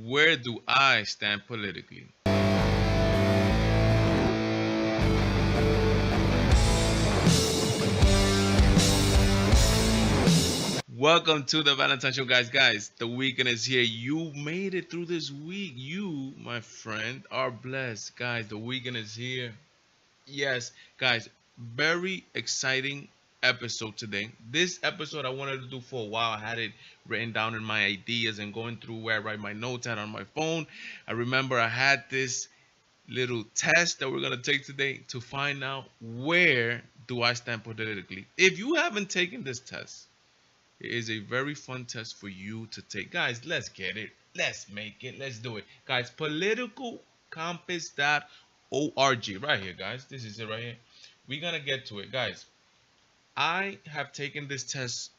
Where do I stand politically? Welcome to the Valentine Show, guys. Guys, the weekend is here. You made it through this week. You, my friend, are blessed. Guys, the weekend is here. Yes, guys, very exciting episode today. This episode I wanted to do for a while. I had it written down in my ideas and going through where I write my notes at on my phone. I remember I had this little test that we're gonna take today to find out where do I stand politically. If you haven't taken this test, it is a very fun test for you to take. Guys, let's get it. Let's make it. Let's do it. Guys, politicalcompass.org. Right here, guys. This is it right here. We're gonna get to it. Guys, I have taken this test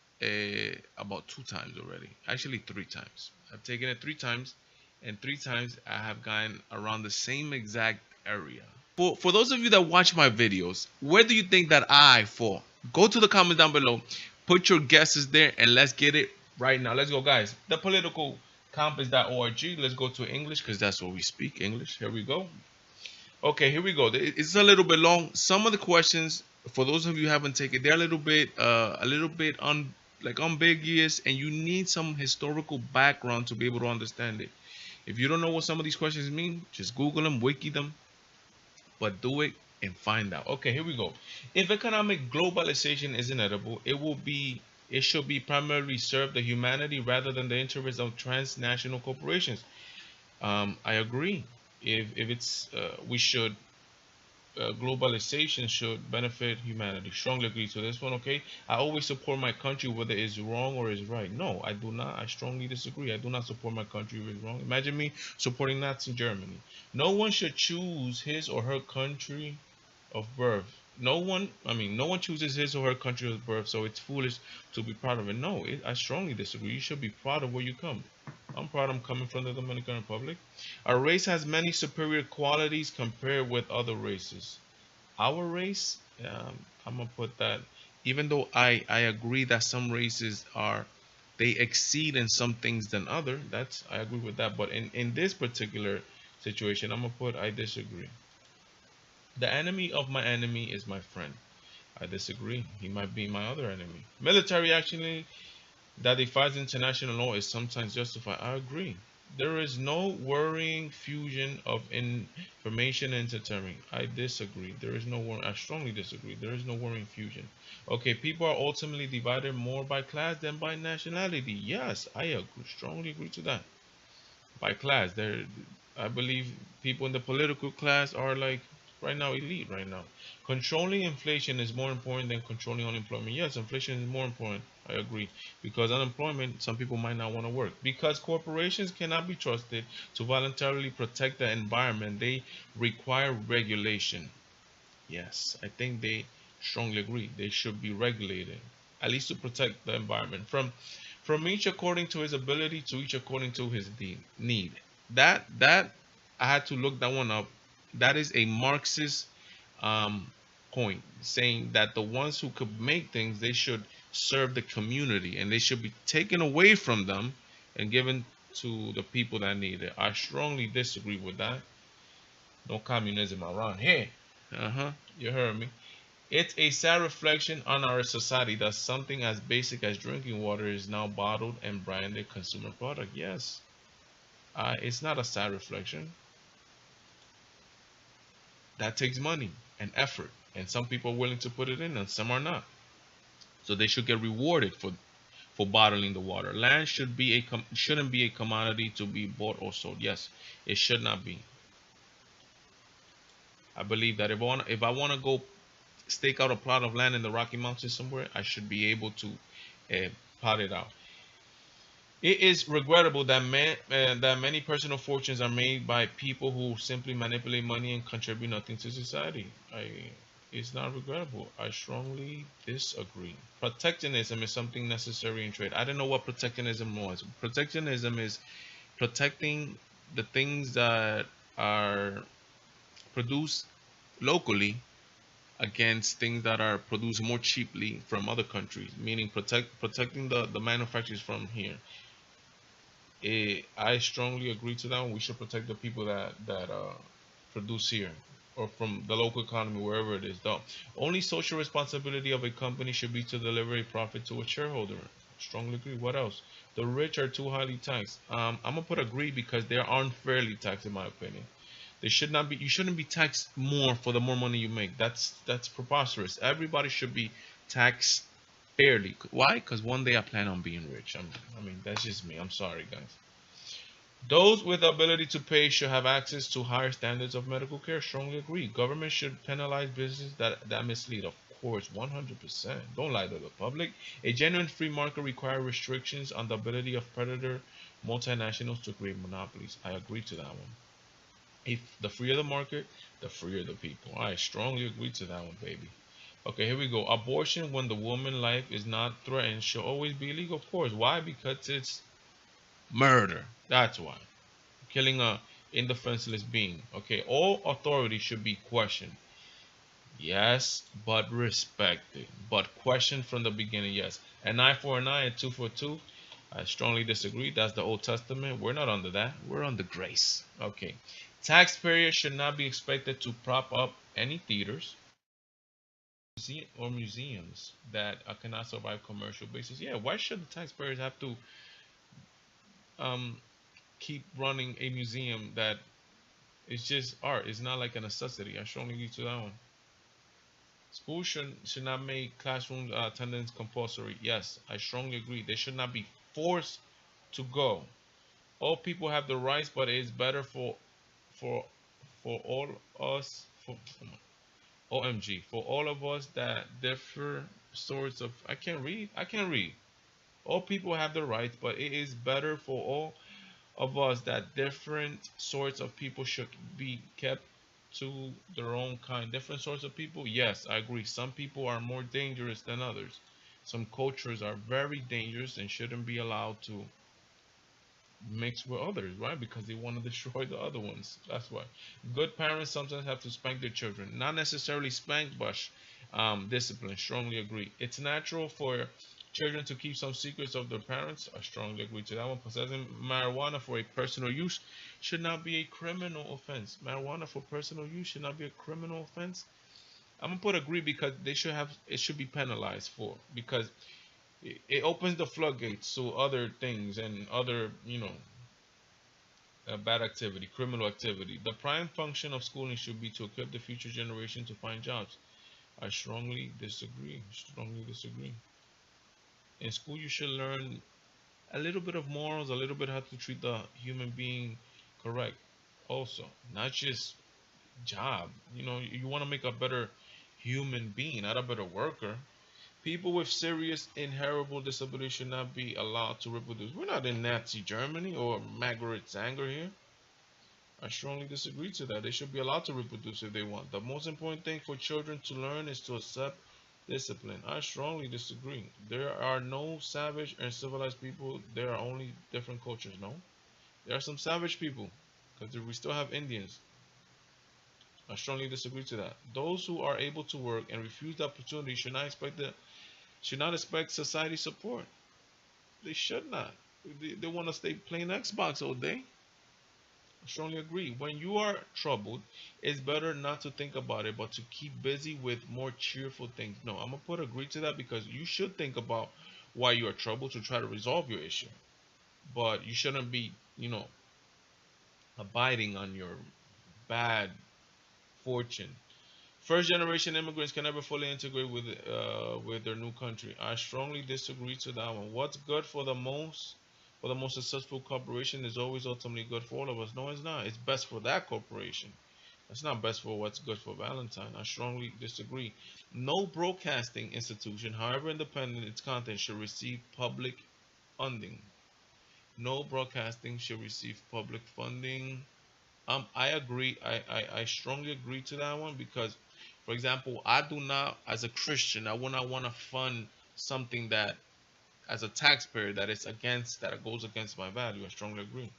about 2 times already. Actually, 3 times. I've taken it 3 times, and 3 times I have gone around the same exact area. For those of you that watch my videos, where do you think that I fall? Go to the comments down below. Put your guesses there, and let's get it right now. Let's go, guys. The political compass.org. Let's go to English because that's what we speak. English. Here we go. Okay, here we go. It's a little bit long. Some of the questions, for those of you who haven't taken, they're a little bit like ambiguous, and you need some historical background to be able to understand it. If you don't know what some of these questions mean, just Google them, wiki them, but do it and find out. Okay, here we go. If economic globalization is inevitable, it should be primarily serve the humanity rather than the interests of transnational corporations. I agree. If it's we should globalization should benefit humanity. Strongly agree to this one. Okay, I always support my country whether it's wrong or is right. No, I do not. I strongly disagree. I do not support my country if it's wrong. Imagine me supporting Nazi Germany. No one should choose his or her country of birth. No one chooses his or her country of birth, so it's foolish to be proud of it. No, I strongly disagree. You should be proud of where you come. I'm proud I'm coming from the Dominican Republic. Our race has many superior qualities compared with other races. Our race, I'm gonna put that. Even though I agree that some races they exceed in some things than other. That's I agree with that. But in this particular situation, I'm gonna put I disagree. The enemy of my enemy is my friend. I disagree. He might be my other enemy. Military action that defies international law is sometimes justified. I agree. There is no worrying fusion of information and determining. I disagree. There is no worrying. I strongly disagree. There is no worrying fusion. Okay, people are ultimately divided more by class than by nationality. Yes, I agree. Strongly agree to that. By class, I believe people in the political class are like right now elite right now. Controlling inflation is more important than controlling unemployment. Yes, inflation is more important. I agree. Because unemployment, some people might not want to work. Because corporations cannot be trusted to voluntarily protect the environment, they require regulation. Yes, I think they strongly agree. They should be regulated, at least to protect the environment from each according to his ability to each according to his need. That I had to look that one up. That is a Marxist um, point saying that the ones who could make things they should serve the community and they should be taken away from them and given to the people that need it. I strongly disagree with that. No communism around here. You heard me. It's a sad reflection on our society that something as basic as drinking water is now bottled and branded consumer product. Yes, it's not a sad reflection. That takes money and effort, and some people are willing to put it in, and some are not. So they should get rewarded for bottling the water. Land shouldn't be a commodity to be bought or sold. Yes, it should not be. I believe that if I want to go stake out a plot of land in the Rocky Mountains somewhere, I should be able to plot it out. It is regrettable that that many personal fortunes are made by people who simply manipulate money and contribute nothing to society. It's not regrettable. I strongly disagree. Protectionism is something necessary in trade. I don't know what protectionism was. Protectionism is protecting the things that are produced locally against things that are produced more cheaply from other countries, meaning protecting the manufacturers from here. I strongly agree to that one. We should protect the people that produce here or from the local economy, wherever it is. The only social responsibility of a company should be to deliver a profit to a shareholder. Strongly agree. What else? The rich are too highly taxed. I'm gonna put agree because they are unfairly taxed, in my opinion. They should not be. You shouldn't be taxed more for the more money you make. That's preposterous. Everybody should be taxed fairly. Why? Because one day I plan on being rich. I mean, that's just me. I'm sorry, guys. Those with the ability to pay should have access to higher standards of medical care. Strongly agree. Government should penalize businesses that mislead. Of course, 100%. Don't lie to the public. A genuine free market requires restrictions on the ability of predator multinationals to create monopolies. I agree to that one. If the freer the market, the freer the people. I strongly agree to that one, baby. Okay, here we go. Abortion when the woman life is not threatened should always be illegal. Of course. Why? Because it's murder. That's why. Killing a indefenseless being. Okay, all authority should be questioned. Yes, but respected. But questioned from the beginning, yes. An eye for an eye and tooth for tooth. I strongly disagree. That's the Old Testament. We're not under that. We're under grace. Okay. Taxpayers should not be expected to prop up any theaters or museums that cannot survive commercial basis. Yeah, why should the taxpayers have to um, keep running a museum that is just art? It's not like a necessity. I strongly agree to that one. Schools should not make classroom attendance compulsory. Yes, I strongly agree. They should not be forced to go. All people have the rights, but it's better for for all us for OMG for all of us that differ sorts of I can't read. All people have the rights, but it is better for all of us that different sorts of people should be kept to their own kind. Different sorts of people, yes, I agree. Some people are more dangerous than others. Some cultures are very dangerous and shouldn't be allowed to mix with others, right? Because they want to destroy the other ones. That's why. Good parents sometimes have to spank their children. Not necessarily spank, but discipline. Strongly agree. It's natural for children to keep some secrets of their parents. I strongly agree to that one. Possessing marijuana for a personal use should not be a criminal offense. Marijuana for personal use should not be a criminal offense. I'm gonna put agree because they should have it should be penalized for because it opens the floodgates to other things and other bad activity, criminal activity. The prime function of schooling should be to equip the future generation to find jobs. I strongly disagree. Strongly disagree. In school, you should learn a little bit of morals, a little bit how to treat the human being correct. Also, not just job. You want to make a better human being, not a better worker. People with serious inheritable disabilities should not be allowed to reproduce. We're not in Nazi Germany or Margaret Sanger here. I strongly disagree to that. They should be allowed to reproduce if they want. The most important thing for children to learn is to accept discipline. I strongly disagree. There are no savage and civilized people. There are only different cultures. No, there are some savage people because we still have Indians. I strongly disagree to that. Those who are able to work and refuse the opportunity should not expect society support. They should not. They want to stay playing Xbox all day. I strongly agree. When you are troubled, it's better not to think about it, but to keep busy with more cheerful things. No, I'm gonna put agree to that because you should think about why you are troubled to try to resolve your issue. But you shouldn't be, abiding on your bad fortune. First generation immigrants can never fully integrate with their new country. I strongly disagree to that one. What's good for the most successful corporation is always ultimately good for all of us. No, it's not. It's best for that corporation. It's not best for what's good for Valentine. I strongly disagree. No broadcasting institution, however independent its content, should receive public funding. No broadcasting should receive public funding. I agree. I strongly agree to that one because, for example, I do not, as a Christian, I would not want to fund something that, as a taxpayer, that goes against my value. I strongly agree.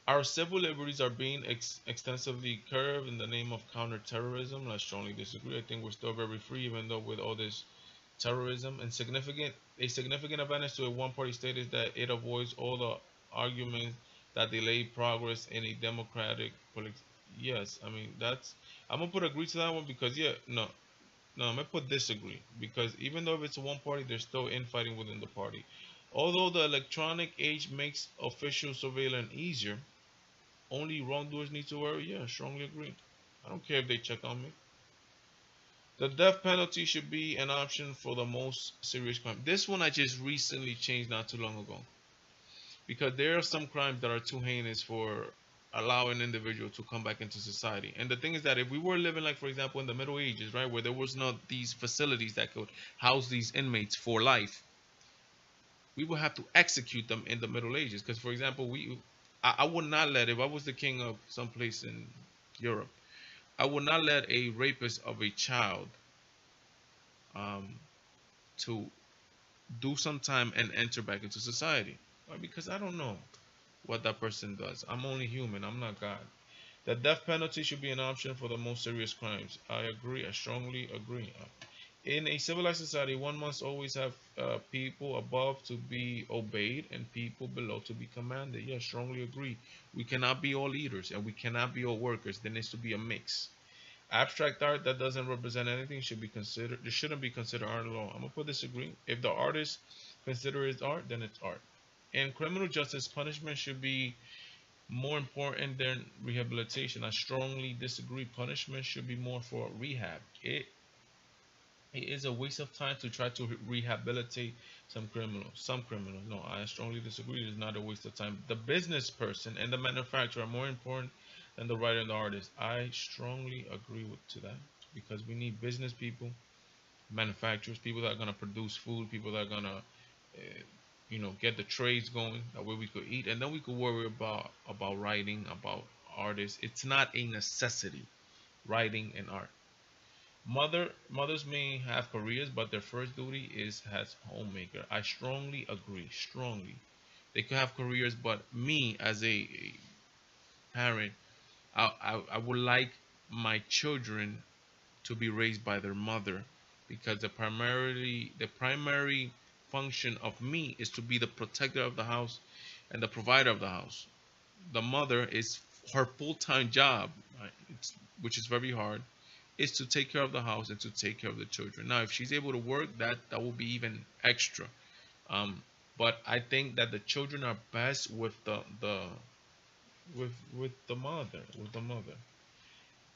Our civil liberties are being extensively curbed in the name of counterterrorism. I strongly disagree. I think we're still very free, even though with all this terrorism. And a significant advantage to a one-party state is that it avoids all the arguments that delay progress in a democratic yes, I mean that's I'm gonna put agree to that one because yeah, no, I'm gonna put disagree because even though if it's a one party, there's still infighting within the party. Although the electronic age makes official surveillance easier, only wrongdoers need to worry. Yeah, strongly agree. I don't care if they check on me. The death penalty should be an option for the most serious crime. This one I just recently changed not too long ago because there are some crimes that are too heinous for allowing an individual to come back into society. And the thing is that if we were living like for example in the Middle Ages, right, where there was not these facilities that could house these inmates for life, we would have to execute them in the Middle Ages. Because for example, I would not let if I was the king of some place in Europe, I would not let a rapist of a child um, to do some time and enter back into society. Right? Because I don't know what that person does. I'm only human. I'm not God. The death penalty should be an option for the most serious crimes. I agree. I strongly agree. In a civilized society, one must always have people above to be obeyed and people below to be commanded. Yes, strongly agree. We cannot be all leaders and we cannot be all workers. There needs to be a mix. Abstract art that doesn't represent anything should be considered. It shouldn't be considered art at all. I'm gonna put disagree. If the artist consider it art, then it's art. In criminal justice, punishment should be more important than rehabilitation. I strongly disagree. Punishment should be more for rehab. It is a waste of time to try to rehabilitate some criminals. Some criminals. No, I strongly disagree. It is not a waste of time. The business person and the manufacturer are more important than the writer and the artist. I strongly agree to that because we need business people, manufacturers, people that are gonna produce food, people that are gonna, get the trades going. That way we could eat, and then we could worry about writing, about artists. It's not a necessity. Writing and art. Mothers may have careers, but their first duty is as homemaker. I strongly agree. Strongly, they could have careers, but me as a parent, I would like my children to be raised by their mother because the primary function of me is to be the protector of the house and the provider of the house. The mother is her full-time job, right, which is very hard, is to take care of the house and to take care of the children. Now, if she's able to work, that will be even extra. Um, but I think that the children are best with the mother, with the mother.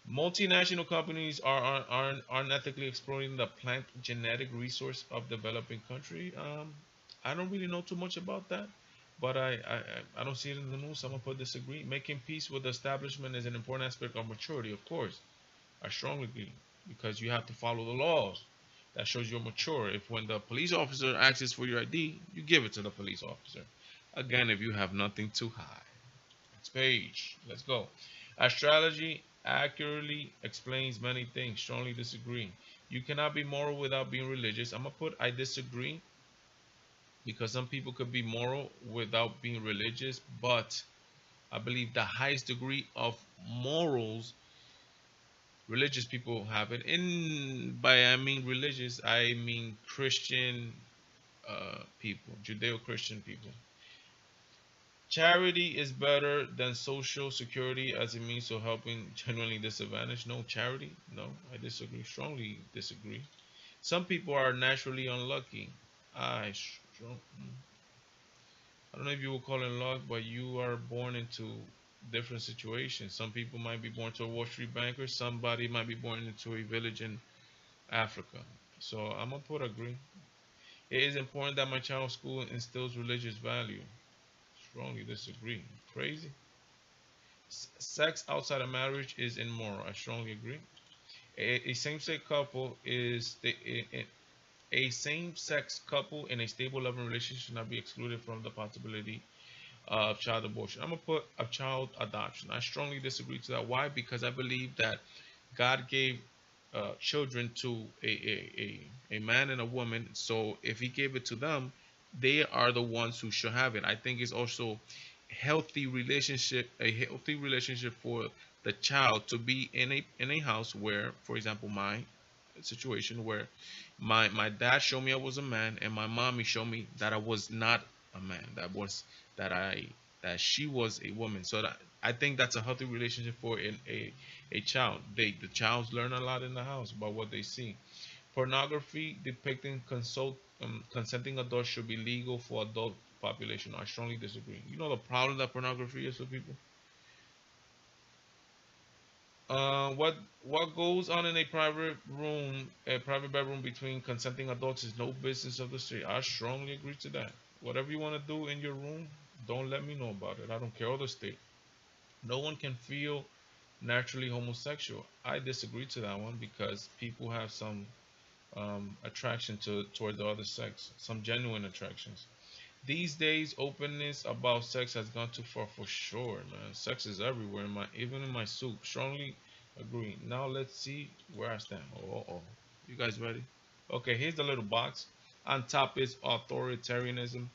Multinational companies are unethically exploiting the plant genetic resource of developing country. I don't really know too much about that, but I don't see it in the news. So I'm gonna put disagree. Making peace with the establishment is an important aspect of maturity, of course. I strongly agree because you have to follow the laws. That shows you're mature. If when the police officer asks for your ID, you give it to the police officer. Again, if you have nothing to hide. Next page. Let's go. Astrology accurately explains many things. Strongly disagree. You cannot be moral without being religious. I'm gonna put I disagree because some people could be moral without being religious, but I believe the highest degree of morals religious people have it. In by I mean religious, I mean Christian people, Judeo-Christian people. Charity is better than social security as a means of helping genuinely disadvantaged. No charity. No, I disagree. Strongly disagree. Some people are naturally unlucky. I strong. I don't know if you will call it luck, but you are born into different situations. Some people might be born to a Wall Street banker. Somebody might be born into a village in Africa. So I'm gonna put agree. It is important that my child's school instills religious value. Strongly disagree. Crazy. Sex outside of marriage is immoral. I strongly agree. A same-sex couple is a same-sex couple in a stable loving relationship should not be excluded from the possibility of child abortion. I'm gonna put a child adoption. I strongly disagree to that. Why? Because I believe that God gave children to a man and a woman. So if He gave it to them, they are the ones who should have it. I think it's also a healthy relationship for the child to be in a house where, for example, mine. situation where my dad showed me I was a man, and my mommy showed me that I was not a man. That I that she was a woman. So that I think that's a healthy relationship for a child. The childs learn a lot in the house about what they see. Pornography depicting consenting adults should be legal for adult population. I strongly disagree. You know the problem that pornography is for people. What goes on in a private bedroom between consenting adults is no business of the state. I strongly agree to that. Whatever you want to do in your room, don't let me know about it. I don't care the state. No one can feel naturally homosexual. I disagree to that one because people have some attraction towards the other sex, some genuine attractions. These days, openness about sex has gone too far for sure, man. Sex is everywhere, even in my soup. Strongly agree. Now let's see where I stand. Oh. You guys ready? Okay, here's the little box. On top is authoritarianism.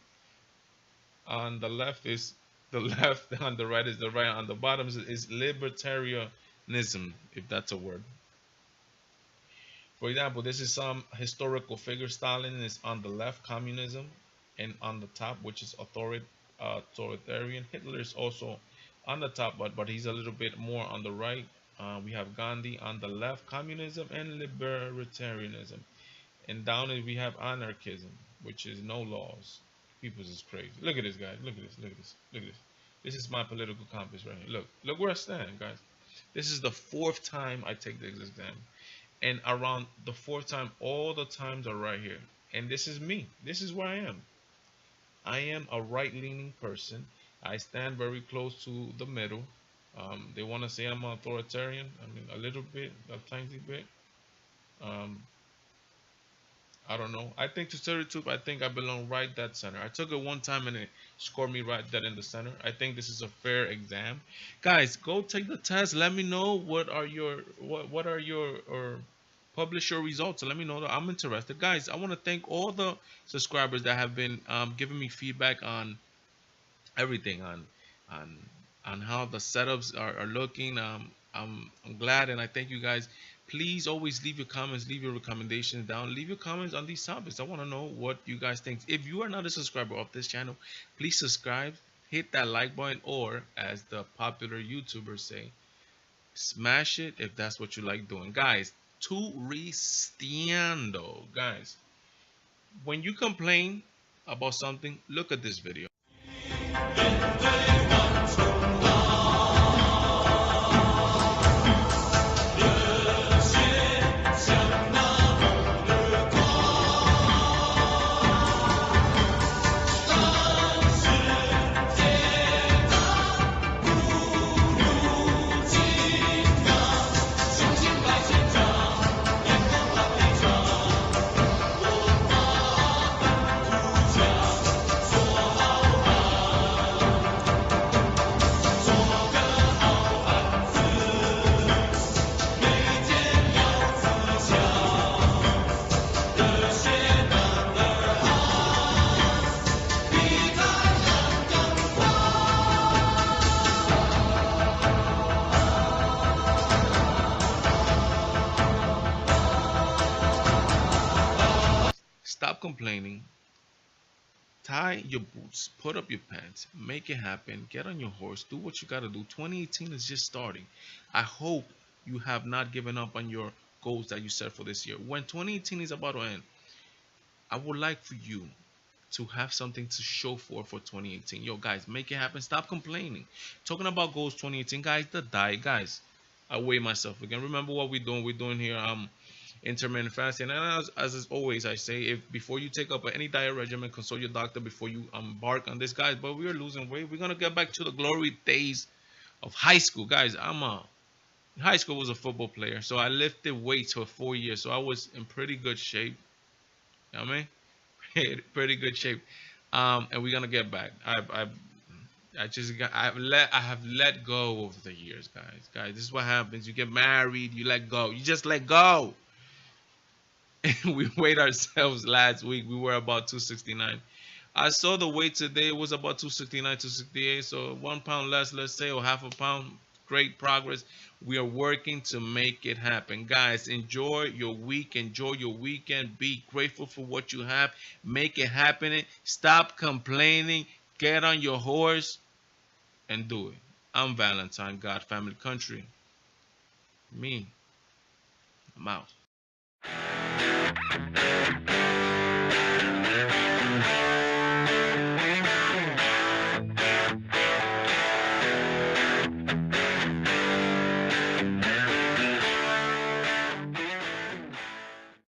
On the left is the left. On the right is the right. On the bottom is libertarianism, if that's a word. For example, this is some historical figure. Stalin is on the left, communism, and on the top, which is authoritarian. Hitler is also on the top, but he's a little bit more on the right. We have Gandhi on the left, communism and libertarianism. And down it we have anarchism, which is no laws. People is crazy. Look at this, guys. Look at this. Look at this. Look at this. This is my political compass right here. Look where I stand, guys. This is the fourth time I take this exam, and around the fourth time, all the times are right here. And this is me. This is where I am. I am a right-leaning person. I stand very close to the middle. They want to say I'm authoritarian. I mean, a little bit, a tiny bit. Um, I don't know. I think to stereotype, I think I belong right that center. I took it one time and it scored me right dead in the center. I think this is a fair exam. Guys, go take the test. Let me know what are your or publish your results. Let me know that I'm interested. Guys, I want to thank all the subscribers that have been giving me feedback on everything on on how the setups are looking. I'm glad and I thank you guys. Please always leave your comments, leave your recommendations down, leave your comments on these topics. I want to know what you guys think. If you are not a subscriber of this channel, please subscribe, hit that like button, or as the popular YouTubers say, smash it if that's what you like doing. Guys, to restiendo, guys, when you complain about something, look at this video. Stop complaining. Tie your boots, put up your pants, make it happen, get on your horse, do what you gotta do. 2018 is just starting. I hope you have not given up on your goals that you set for this year. When 2018 is about to end, I would like for you to have something to show for 2018. Yo, guys, make it happen. Stop complaining. Talking about goals 2018, guys, the diet, guys. I weigh myself again. Remember what we're doing? We're doing here intermittent fasting. And as always, I say, if before you take up any diet regimen, consult your doctor before you embark on this, guys. But we are losing weight. We're gonna get back to the glory days of high school, guys. High school was a football player, so I lifted weights for 4 years, so I was in pretty good shape. You know what I mean? Pretty good shape. And we're gonna get back. I have let go over the years, guys. Guys, this is what happens. You get married, you let go. You just let go. We weighed ourselves last week. We were about 269. I saw the weight today was about 269, 268. So 1 pound less, let's say, or half a pound. great progress. We are working to make it happen. Guys, enjoy your week. Enjoy your weekend. Be grateful for what you have. Make it happen. Stop complaining. Get on your horse and do it. I'm Valentine, God, family, country. Me. I'm out.